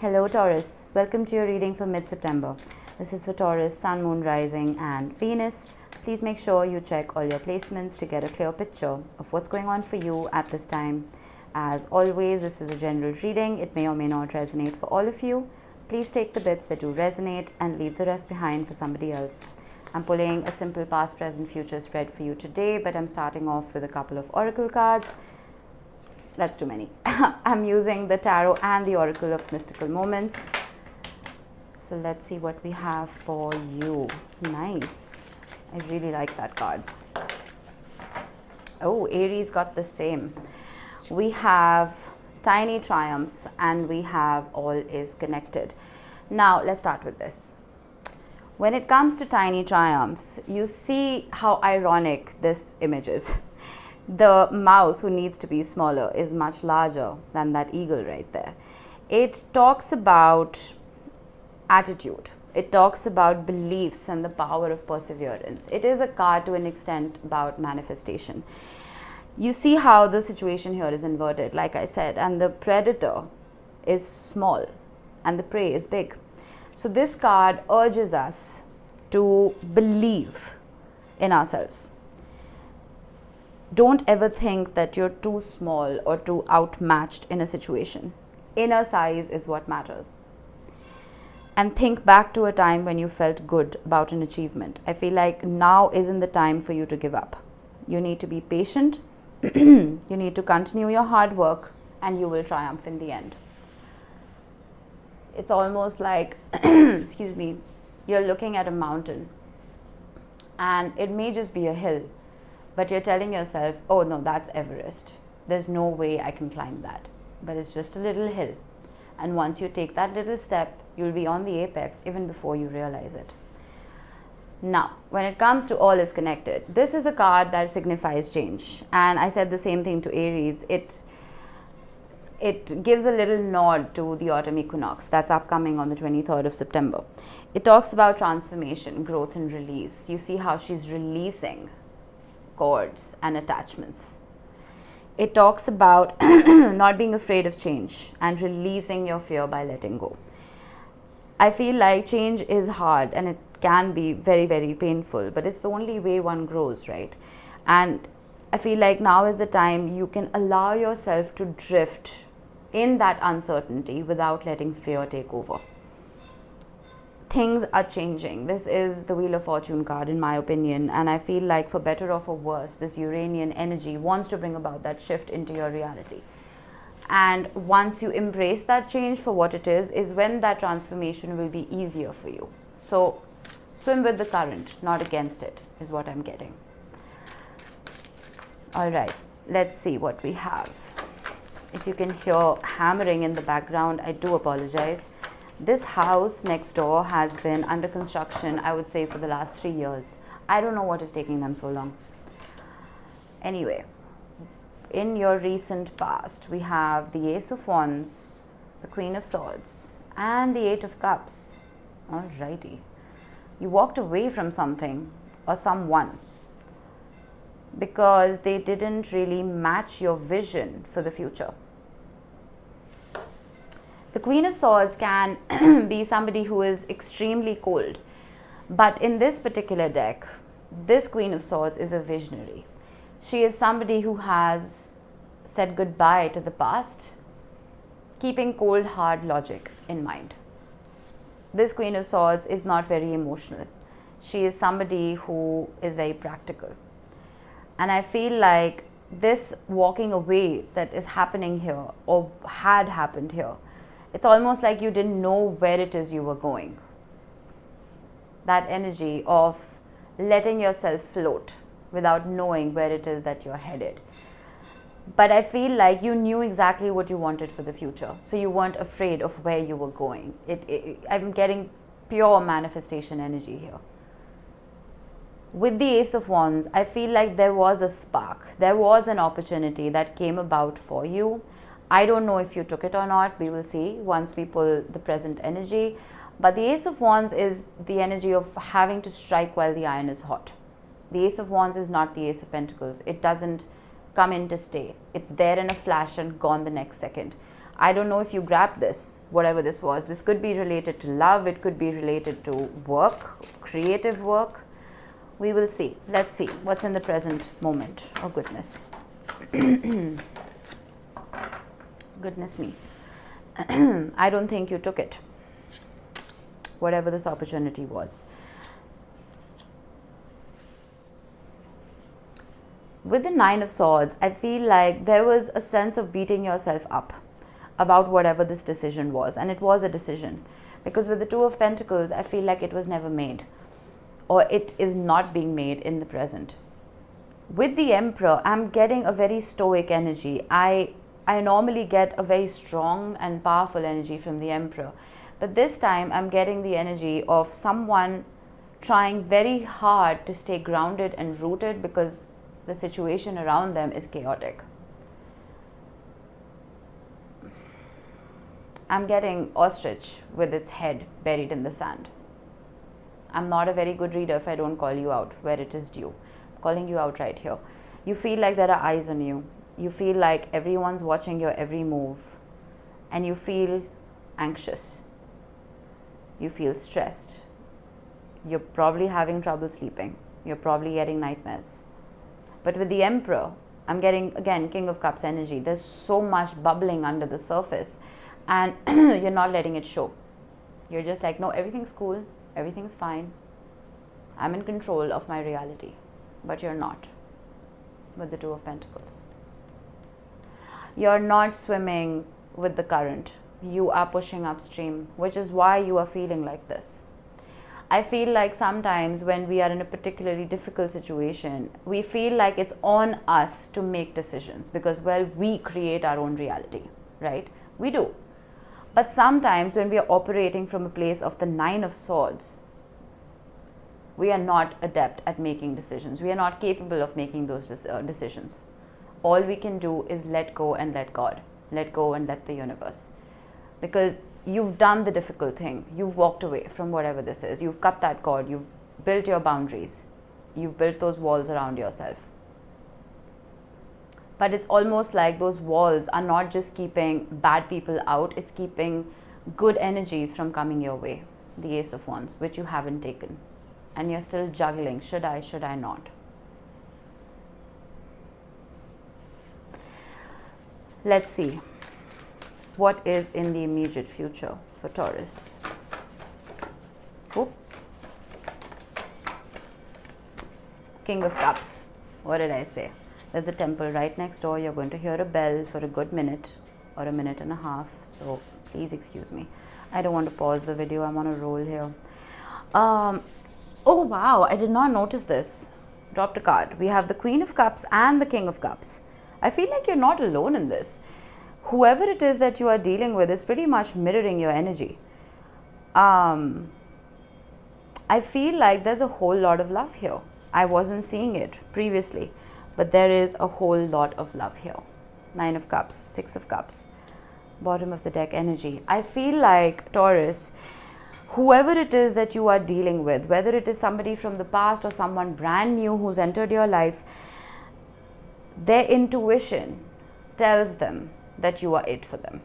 Hello Taurus, welcome to your reading for mid-September. This is for Taurus, Sun, Moon, Rising and Venus. Please make sure you check all your placements to get a clear picture of what's going on for you at this time. As always, this is a general reading. It may or may not resonate for all of you. Please take the bits that do resonate and leave the rest behind for somebody else. I'm pulling a simple past, present, future spread for you today, but I'm starting off with a couple of oracle cards. That's too many. I'm using the tarot and the oracle of mystical moments. So let's see what we have for you. Nice. I really like that card. Oh, Aries got the same. We have tiny triumphs and we have all is connected. Now let's start with this. When it comes to tiny triumphs, you see how ironic this image is. The mouse, who needs to be smaller, is much larger than that eagle right there. It talks about attitude. It talks about beliefs and the power of perseverance. It is a card to an extent about manifestation. You see how the situation here is inverted, like I said, and the predator is small and the prey is big. So this card urges us to believe in ourselves. Don't ever think that you're too small or too outmatched in a situation. Inner size is what matters. And think back to a time when you felt good about an achievement. I feel like now isn't the time for you to give up. You need to be patient. You need to continue your hard work and you will triumph in the end. It's almost like, excuse me, you're looking at a mountain and it may just be a hill. But you're telling yourself, oh no, that's Everest. There's no way I can climb that. But it's just a little hill. And once you take that little step, you'll be on the apex even before you realize it. Now, when it comes to all is connected, this is a card that signifies change. And I said the same thing to Aries. It gives a little nod to the autumn equinox that's upcoming on the 23rd of September. It talks about transformation, growth and release. You see how she's releasing cords and attachments. It talks about not being afraid of change and releasing your fear by letting go. I feel like change is hard and it can be very, very painful, but it's the only way one grows, right? And I feel like now is the time you can allow yourself to drift in that uncertainty without letting fear take over. Things are changing. This is the Wheel of Fortune card in my opinion, and I feel like for better or for worse, this Uranian energy wants to bring about that shift into your reality. And once you embrace that change for what it is when that transformation will be easier for you. So swim with the current, not against it, is what I'm getting. All right, let's see what we have. If you can hear hammering in the background, I do apologize. This house next door has been under construction, I would say, for the last 3 years. I don't know what is taking them so long. Anyway, in your recent past, we have the Ace of Wands, the Queen of Swords, and the Eight of Cups. Alrighty. You walked away from something or someone because they didn't really match your vision for the future. The Queen of Swords can be somebody who is extremely cold. But in this particular deck, this Queen of Swords is a visionary. She is somebody who has said goodbye to the past, keeping cold, hard logic in mind. This Queen of Swords is not very emotional. She is somebody who is very practical. And I feel like this walking away that is happening here or had happened here, it's almost like you didn't know where it is you were going. That energy of letting yourself float without knowing where it is that you're headed. But I feel like you knew exactly what you wanted for the future. So you weren't afraid of where you were going. I'm getting pure manifestation energy here. With the Ace of Wands, I feel like there was a spark. There was an opportunity that came about for you. I don't know if you took it or not. We will see once we pull the present energy. But the Ace of Wands is the energy of having to strike while the iron is hot. The Ace of Wands is not the Ace of Pentacles. It doesn't come in to stay. It's there in a flash and gone the next second. I don't know if you grabbed this, whatever this was. This could be related to love. It could be related to work, creative work. We will see. Let's see what's in the present moment. Oh, goodness. Goodness me. I don't think you took it, whatever this opportunity was. With the Nine of Swords, I feel like there was a sense of beating yourself up about whatever this decision was. And it was a decision. Because with the Two of Pentacles, I feel like it was never made. Or it is not being made in the present. With the Emperor, I'm getting a very stoic energy. I normally get a very strong and powerful energy from the Emperor. But this time, I'm getting the energy of someone trying very hard to stay grounded and rooted because the situation around them is chaotic. I'm getting ostrich with its head buried in the sand. I'm not a very good reader if I don't call you out where it is due. I'm calling you out right here. You feel like there are eyes on you. You feel like everyone's watching your every move. And you feel anxious. You feel stressed. You're probably having trouble sleeping. You're probably getting nightmares. But with the Emperor, I'm getting, again, King of Cups energy. There's so much bubbling under the surface. And you're not letting it show. You're just like, no, everything's cool. Everything's fine. I'm in control of my reality. But you're not. With the Two of Pentacles. You're not swimming with the current. You are pushing upstream, which is why you are feeling like this. I feel like sometimes when we are in a particularly difficult situation, we feel like it's on us to make decisions because, well, we create our own reality, right? We do. But sometimes when we are operating from a place of the Nine of Swords, we are not adept at making decisions. We are not capable of making those decisions. All we can do is let go and let God. Let go and let the universe. Because you've done the difficult thing. You've walked away from whatever this is. You've cut that cord. You've built your boundaries. You've built those walls around yourself. But it's almost like those walls are not just keeping bad people out. It's keeping good energies from coming your way. The Ace of Wands, which you haven't taken. And you're still juggling. Should I not? Let's see. What is in the immediate future for Taurus? Oop. King of Cups. What did I say? There's a temple right next door. You're going to hear a bell for a good minute or a minute and a half. So please excuse me. I don't want to pause the video. I'm on a roll here. Oh, wow. I did not notice this. Dropped a card. We have the Queen of Cups and the King of Cups. I feel like you're not alone in this. Whoever it is that you are dealing with is pretty much mirroring your energy. I feel like there's a whole lot of love here. I wasn't seeing it previously, but there is a whole lot of love here. Nine of Cups, Six of Cups, bottom of the deck energy. I feel like, Taurus, whoever it is that you are dealing with, whether it is somebody from the past or someone brand new who's entered your life, their intuition tells them that you are it for them.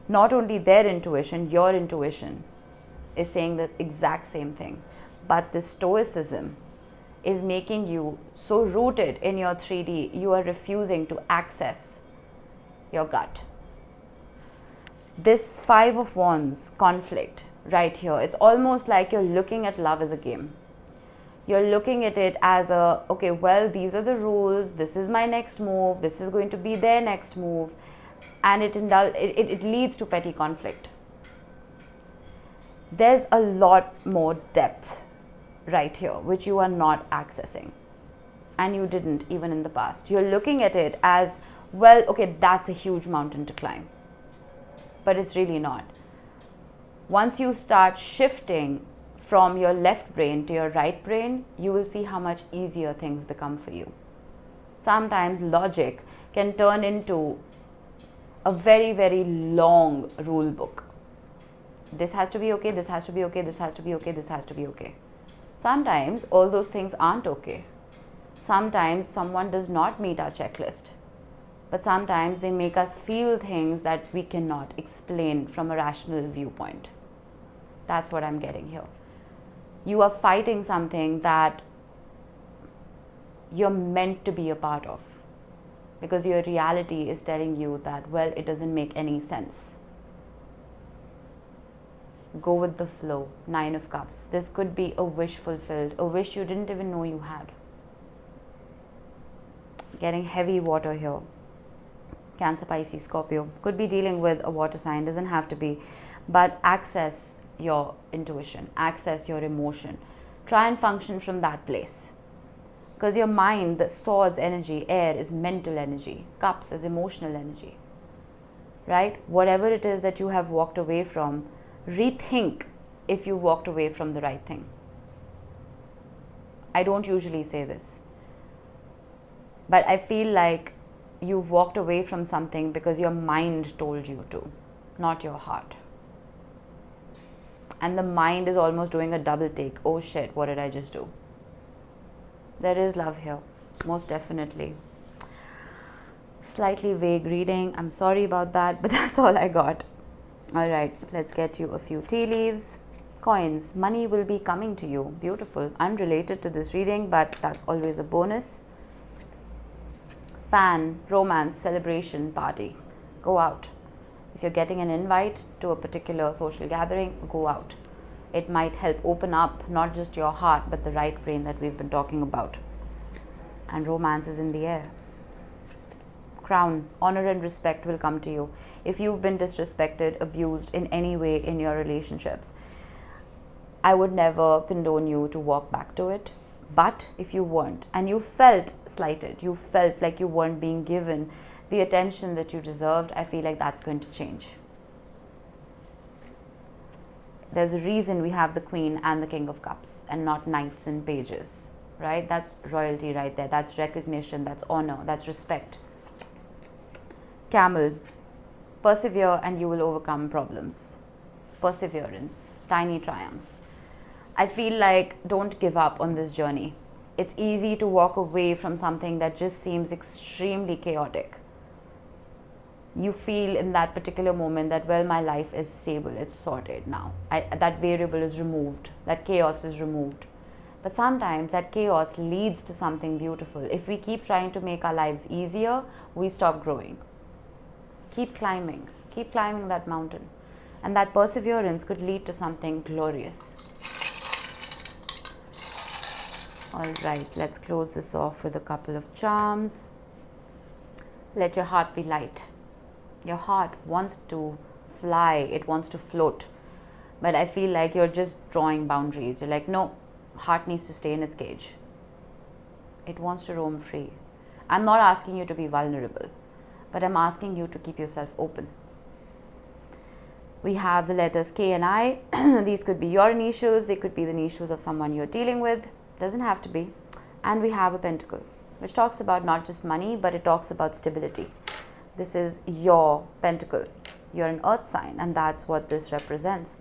Not only their intuition, your intuition is saying the exact same thing. But the stoicism is making you so rooted in your 3D, you are refusing to access your gut. This Five of Wands conflict right here, it's almost like you're looking at love as a game. You're looking at it as a, okay, well, these are the rules. This is my next move. This is going to be their next move. And it leads to petty conflict. There's a lot more depth right here, which you are not accessing. And you didn't even in the past. You're looking at it as, well, okay, that's a huge mountain to climb. But it's really not. Once you start shifting from your left brain to your right brain, you will see how much easier things become for you. Sometimes logic can turn into a very, very long rule book. This has to be okay, this has to be okay, this has to be okay, this has to be okay. Sometimes all those things aren't okay. Sometimes someone does not meet our checklist. but sometimes they make us feel things that we cannot explain from a rational viewpoint. That's what I'm getting here. You are fighting something that you're meant to be a part of, because your reality is telling you that, well, it doesn't make any sense. Go with the flow. 9 of Cups. This could be a wish fulfilled, a wish you didn't even know you had. Getting heavy water here. Cancer, Pisces, Scorpio. Could be dealing with a water sign, doesn't have to be. But access your intuition, access your emotion. Try and function from that place. Because your mind, the swords energy, air is mental energy, cups is emotional energy. Right? Whatever it is that you have walked away from, rethink if you walked away from the right thing. I don't usually say this, but I feel like you've walked away from something because your mind told you to, not your heart. And the mind is almost doing a double take. Oh shit, what did I just do? There is love here, most definitely. Slightly vague reading. I'm sorry about that, but that's all I got. All right, let's get you a few tea leaves. Coins. Money will be coming to you. Beautiful. Unrelated to this reading, but that's always a bonus. Fan. Romance. Celebration. Party. Go out. If you're getting an invite to a particular social gathering, go out. It might help open up not just your heart, but the right brain that we've been talking about. And romance is in the air. Crown. Honor and respect will come to you. If you've been disrespected, abused in any way in your relationships, I would never condone you to walk back to it. But if you weren't, and you felt slighted, you felt like you weren't being given the attention that you deserved, I feel like that's going to change. There's a reason we have the Queen and the King of Cups and not knights and pages, right? That's royalty right there. That's recognition, that's honor, that's respect. Camel. Persevere and you will overcome problems. Perseverance. Tiny triumphs. I feel like don't give up on this journey. It's easy to walk away from something that just seems extremely chaotic. You feel in that particular moment that, well, my life is stable, it's sorted now. That variable is removed, that chaos is removed. But sometimes that chaos leads to something beautiful. If we keep trying to make our lives easier, we stop growing. Keep climbing that mountain. And that perseverance could lead to something glorious. All right, let's close this off with a couple of charms. Let your heart be light. Your heart wants to fly, it wants to float. But I feel like you're just drawing boundaries. You're like, no, heart needs to stay in its cage. It wants to roam free. I'm not asking you to be vulnerable, but I'm asking you to keep yourself open. We have the letters K and I. These could be your initials, they could be the initials of someone you're dealing with. Doesn't have to be. And we have a pentacle, which talks about not just money, but it talks about stability. This is your pentacle. You're an earth sign, and that's what this represents.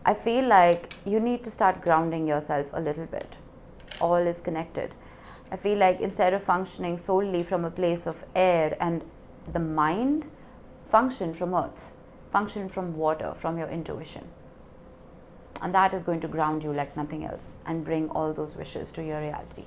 I feel like you need to start grounding yourself a little bit. All is connected. I feel like instead of functioning solely from a place of air and the mind, function from earth, function from water, from your intuition. And that is going to ground you like nothing else and bring all those wishes to your reality.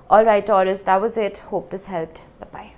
All right, Taurus, that was it. Hope this helped. Bye-bye.